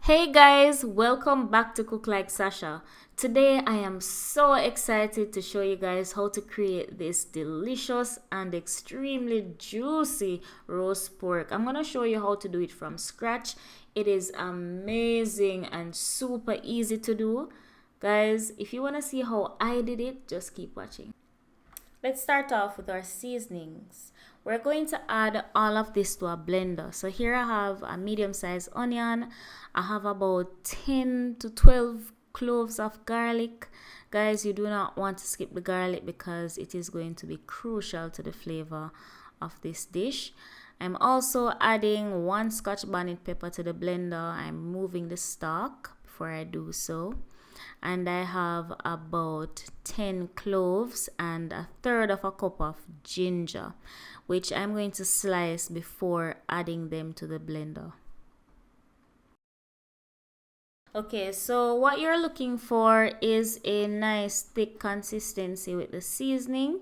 Hey guys, welcome back to Cook Like Sasha. Today I am so excited to show you guys how to create this delicious and extremely juicy roast pork. I'm going to show you how to do it from scratch. It is amazing and super easy to do. Guys, if you want to see how I did it, just keep watching. Let's start off with our seasonings. We're going to add all of this to a blender. So here I have a medium-sized onion. I have about 10 to 12 cloves of garlic. Guys, you do not want to skip the garlic because it is going to be crucial to the flavor of this dish. I'm also adding 1 Scotch bonnet pepper to the blender. I'm moving the stalk before I do so. And I have about 10 cloves and a third of a cup of ginger, which I'm going to slice before adding them to the blender. Okay, so what you're looking for is a nice thick consistency with the seasoning.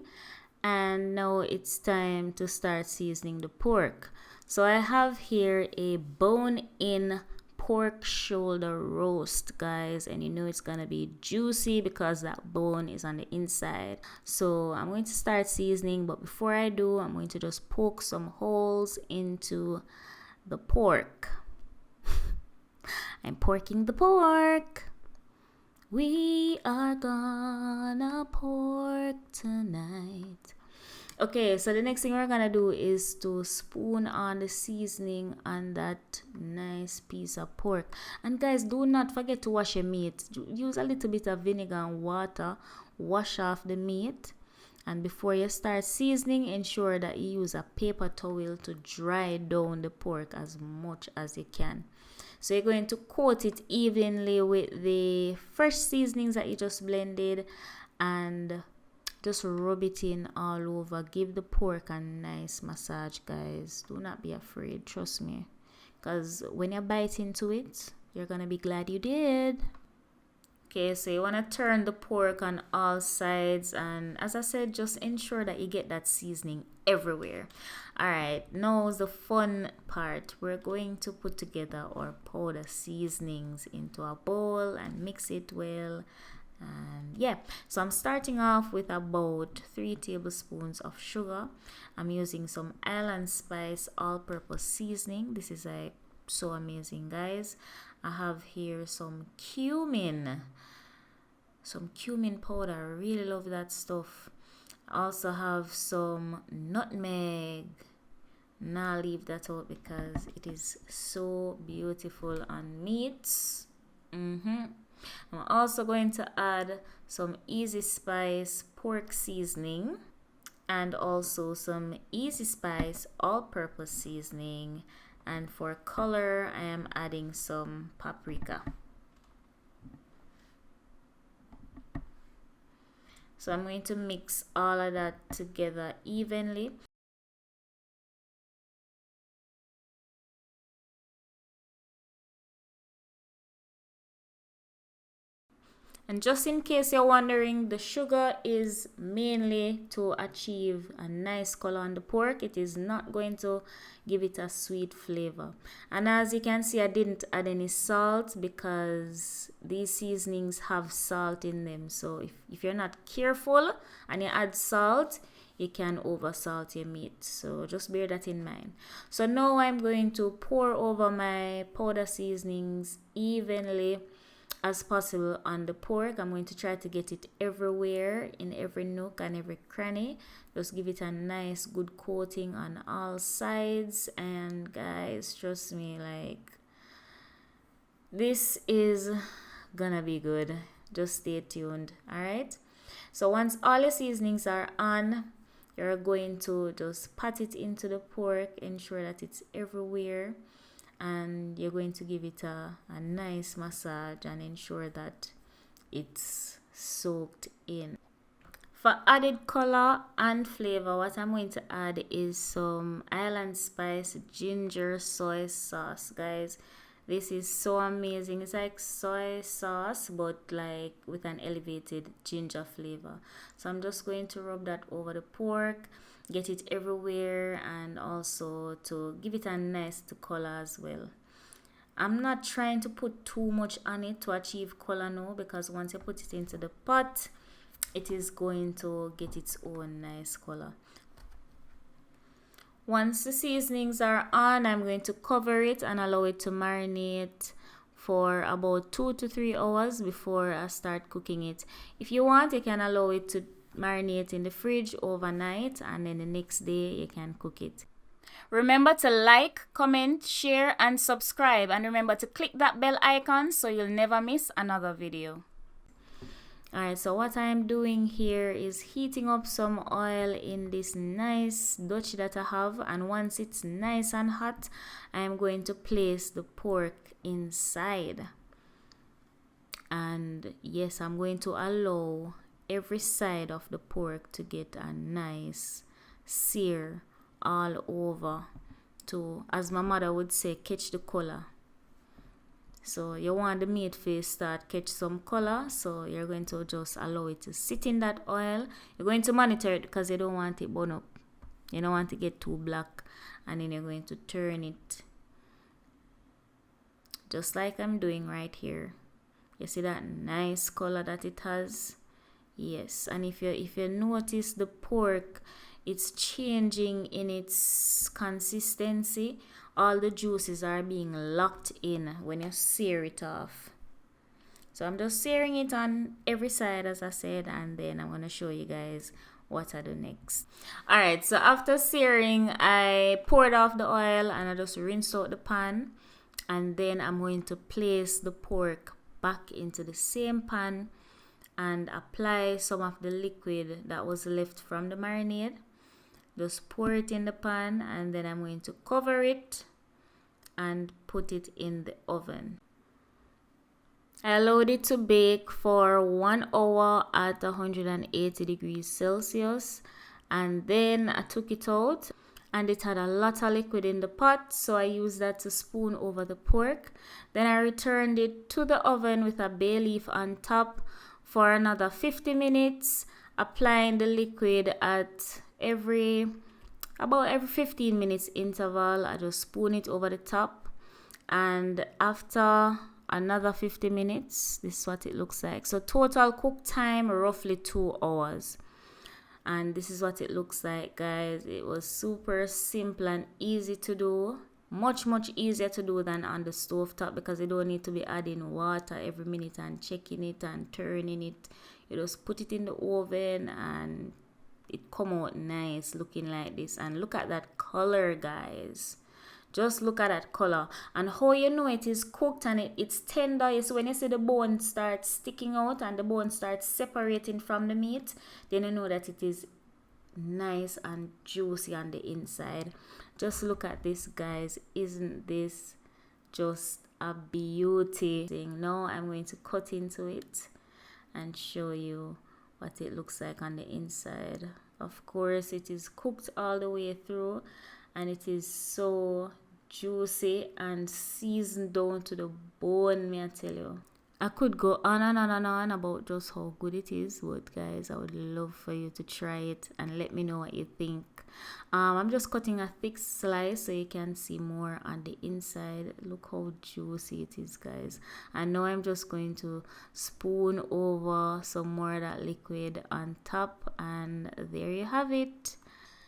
And now it's time to start seasoning the pork. So I have here a bone-in pork shoulder roast, guys, and you know it's gonna be juicy because that bone is on the inside. So I'm going to start seasoning, but before I do, I'm going to just poke some holes into the pork. I'm porking the pork. We are gonna pork tonight. Okay, so the next thing we're gonna do is to spoon on the seasoning on that nice piece of pork. And guys, do not forget to wash your meat. Use a little bit of vinegar and water. Wash off the meat. And before you start seasoning, ensure that you use a paper towel to dry down the pork as much as you can. So you're going to coat it evenly with the fresh seasonings that you just blended and just rub it in all over. Give the pork a nice massage, guys. Do not be afraid, trust me, because when you bite into it, you're gonna be glad you did. Okay, so you want to turn the pork on all sides, and as I said, just ensure that you get that seasoning everywhere. All right, now is the fun part. We're going to put together our powder seasonings into a bowl and mix it well. And yeah, so I'm starting off with about 3 tablespoons of sugar. I'm using some Island Spice all-purpose seasoning. This is like so amazing, guys. I have here some cumin powder. I really love that stuff. I also have some nutmeg. Now leave that out because it is so beautiful on meats. I'm also going to add some Easi Spice pork seasoning and also some Easi Spice all-purpose seasoning. And for color, I am adding some paprika. So I'm going to mix all of that together evenly. And just in case you're wondering, the sugar is mainly to achieve a nice color on the pork. It is not going to give it a sweet flavor. And as you can see, I didn't add any salt because these seasonings have salt in them. So if you're not careful and you add salt, you can over salt your meat. So just bear that in mind. So now I'm going to pour over my powder seasonings evenly as possible on the pork. I'm going to try to get it everywhere, in every nook and every cranny. Just give it a nice good coating on all sides. And guys, trust me, like, this is gonna be good. Just stay tuned. All right, so once all your seasonings are on, you're going to just pat it into the pork, ensure that it's everywhere, and you're going to give it a nice massage and ensure that it's soaked in. For added color and flavor, what I'm going to add is some Island Spice ginger soy sauce, guys. This is so amazing. It's like soy sauce but like with an elevated ginger flavor. So I'm just going to rub that over the pork, get it everywhere, and also to give it a nice color as well. I'm not trying to put too much on it to achieve color now, because once you put it into the pot, it is going to get its own nice color. Once the seasonings are on, I'm going to cover it and allow it to marinate for about 2 to 3 hours before I start cooking it. If you want, you can allow it to marinate in the fridge overnight, and then the next day you can cook it. Remember to like, comment, share, and subscribe, and remember to click that bell icon so you'll never miss another video. Alright, so what I'm doing here is heating up some oil in this nice Dutch that I have, and once it's nice and hot, I'm going to place the pork inside. And yes, I'm going to allow every side of the pork to get a nice sear all over, to, as my mother would say, catch the color. So you want the meat to start catch some color, so you're going to just allow it to sit in that oil. You're going to monitor it because you don't want it burn up. You don't want to get too black, and then you're going to turn it just like I'm doing right here. You see that nice color that it has? Yes, and if you notice the pork, it's changing in its consistency. All the juices are being locked in when you sear it off. So I'm just searing it on every side, as I said, and then I'm going to show you guys what I do next. Alright, so after searing, I poured off the oil and I just rinsed out the pan, and then I'm going to place the pork back into the same pan and apply some of the liquid that was left from the marinade. Just pour it in the pan, and then I'm going to cover it and put it in the oven. I allowed it to bake for 1 hour at 180 degrees Celsius, and then I took it out, and it had a lot of liquid in the pot, so I used that to spoon over the pork. Then I returned it to the oven with a bay leaf on top for another 50 minutes, applying the liquid at about every 15 minutes interval. I just spoon it over the top, and after another 50 minutes, this is what it looks like. So total cook time roughly 2 hours, and this is what it looks like, guys. It was super simple and easy to do, much easier to do than on the stove top, because you don't need to be adding water every minute and checking it and turning it. You just put it in the oven and it come out nice looking like this. And look at that color, guys. Just look at that color. And how you know it is cooked and it's tender. So when you see the bone starts sticking out and the bone starts separating from the meat, then you know that it is nice and juicy on the inside. Just look at this, guys. Isn't this just a beauty thing? Now I'm going to cut into it and show you what it looks like on the inside. Of course, it is cooked all the way through, and it is so juicy and seasoned down to the bone, may I tell you. I could go on and on and on about just how good it is, but guys, I would love for you to try it and let me know what you think. I'm just cutting a thick slice so you can see more on the inside. Look how juicy it is, guys. And now I'm just going to spoon over some more of that liquid on top, and there you have it.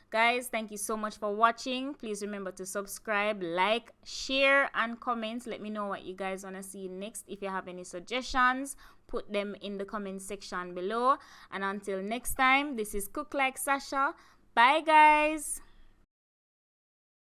Guys, thank you so much for watching. Please remember to subscribe, like, share, and comment. Let me know what you guys want to see next. If you have any suggestions, put them in the comment section below. And until next time, this is Cook Like Sasha. Bye, guys.